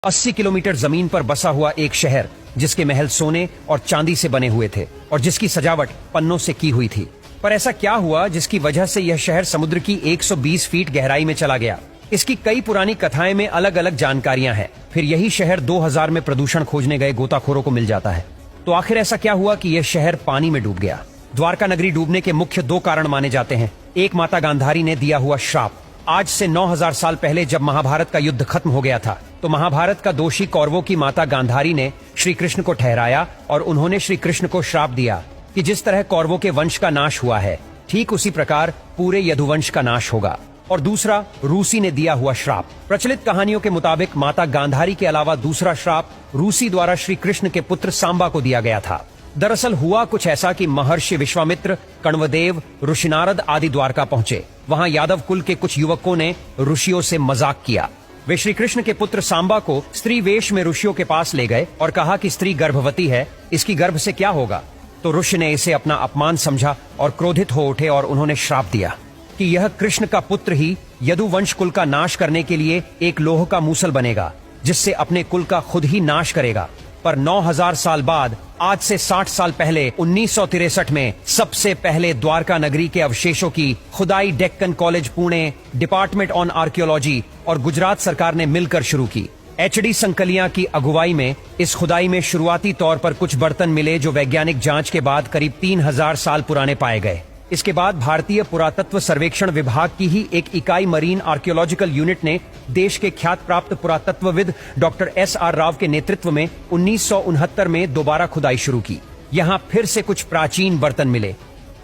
80 kilometre जमीन पर बसा हुआ एक शहर जिसके महल सोने और चांदी से बने हुए थे और जिसकी सजावट पन्नों से की हुई थी। पर ऐसा क्या हुआ जिसकी वजह से यह शहर समुद्र की 120 फीट गहराई में चला गया? इसकी कई पुरानी कथाएं में अलग अलग जानकारियां हैं। फिर यही शहर 2000 में प्रदूषण खोजने गए गोताखोरों को मिल जाता है। तो आखिर ऐसा क्या हुआ कि यह शहर पानी में डूब गया? द्वारका नगरी डूबने के मुख्य दो कारण माने जाते हैं। एक, माता गांधारी ने दिया हुआ श्राप। आज से 9000 साल पहले जब महाभारत का युद्ध खत्म हो गया था तो महाभारत का दोषी कौरवों की माता गांधारी ने श्री कृष्ण को ठहराया और उन्होंने श्री कृष्ण को श्राप दिया कि जिस तरह कौरवों के वंश का नाश हुआ है ठीक उसी प्रकार पूरे यदुवंश का नाश होगा। और दूसरा, रूसी ने दिया हुआ श्राप। प्रचलित कहानियों के मुताबिक माता गांधारी के अलावा दूसरा श्राप रूसी द्वारा श्री कृष्ण के पुत्र सांबा को दिया गया था। दरअसल हुआ कुछ ऐसा कि महर्षि विश्वामित्र, कण्वदेव, ऋषि नारद आदि द्वारका पहुंचे। वहां यादव कुल के कुछ युवकों ने ऋषियों से मजाक किया। वे श्री कृष्ण के पुत्र सांबा को स्त्री वेश में ऋषियों के पास ले गए और कहा कि स्त्री गर्भवती है, इसकी गर्भ से क्या होगा? तो ऋषि ने इसे अपना अपमान समझा और क्रोधित हो उठे और उन्होंने श्राप दिया कि यह कृष्ण का पुत्र ही यदुवंश कुल का नाश करने के लिए एक लोह का मूसल बनेगा जिससे अपने कुल का खुद ही नाश करेगा। पर 9000 साल बाद, आज से 60 साल पहले 1963 में सबसे पहले द्वारका नगरी के अवशेषों की खुदाई Deccan college Pune, department on archaeology और गुजरात सरकार ने मिलकर शुरू की। HD संकलिया की अगुवाई में इस खुदाई में शुरुआती तौर पर कुछ बर्तन मिले जो वैज्ञानिक जांच के बाद करीब 3000 साल पुराने पाए गए। इसके बाद भारतीय पुरातत्व सर्वेक्षण विभाग की ही एक इकाई मरीन आर्कियोलॉजिकल यूनिट ने देश के ख्यात प्राप्त पुरातत्वविद डॉक्टर SR राव के नेतृत्व में 1969 में दोबारा खुदाई शुरू की। यहाँ फिर से कुछ प्राचीन बर्तन मिले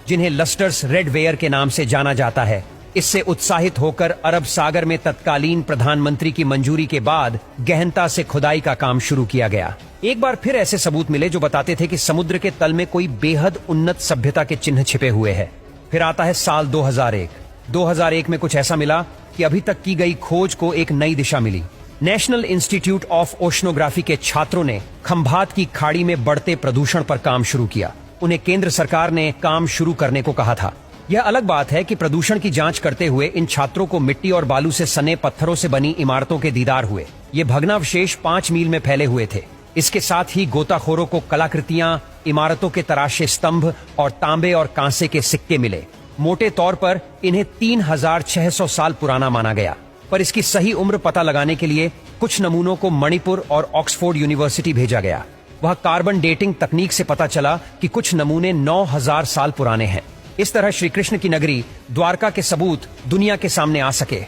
जिन्हें लस्टर्स रेडवेयर के नाम से जाना जाता है। इससे उत्साहित होकर अरब सागर में तत्कालीन प्रधानमंत्री की मंजूरी के बाद गहनता से खुदाई का काम शुरू किया गया। एक बार फिर ऐसे सबूत मिले जो बताते थे कि समुद्र के तल में कोई बेहद उन्नत सभ्यता के चिन्ह छिपे हुए हैं। फिर आता है साल 2001। 2001 में कुछ ऐसा मिला कि अभी तक की गई खोज को एक नई दिशा मिली। नेशनल इंस्टीट्यूट ऑफ ओशनोग्राफी के छात्रों ने खंभात की खाड़ी में बढ़ते प्रदूषण पर काम शुरू किया। उन्हें केंद्र सरकार ने काम शुरू करने को कहा था। यह अलग बात है कि प्रदूषण की जांच करते हुए इन छात्रों को मिट्टी और बालू से सने पत्थरों से बनी इमारतों के दीदार हुए। ये भग्नावशेष 5 मील में फैले हुए थे। इसके साथ ही गोताखोरों को कलाकृतियां, इमारतों के तराशे स्तंभ और तांबे और कांसे के सिक्के मिले। मोटे तौर पर इन्हें 3600 साल पुराना माना गया। पर इसकी सही उम्र पता लगाने के लिए कुछ नमूनों को मणिपुर और ऑक्सफोर्ड यूनिवर्सिटी भेजा गया। वह कार्बन डेटिंग तकनीक से पता चला कि कुछ नमूने 9000 साल पुराने हैं। इस तरह श्री कृष्ण की नगरी द्वारका के सबूत दुनिया के सामने आ सके।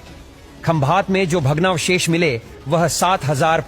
खंभात में जो भग्नावशेष मिले वह 7500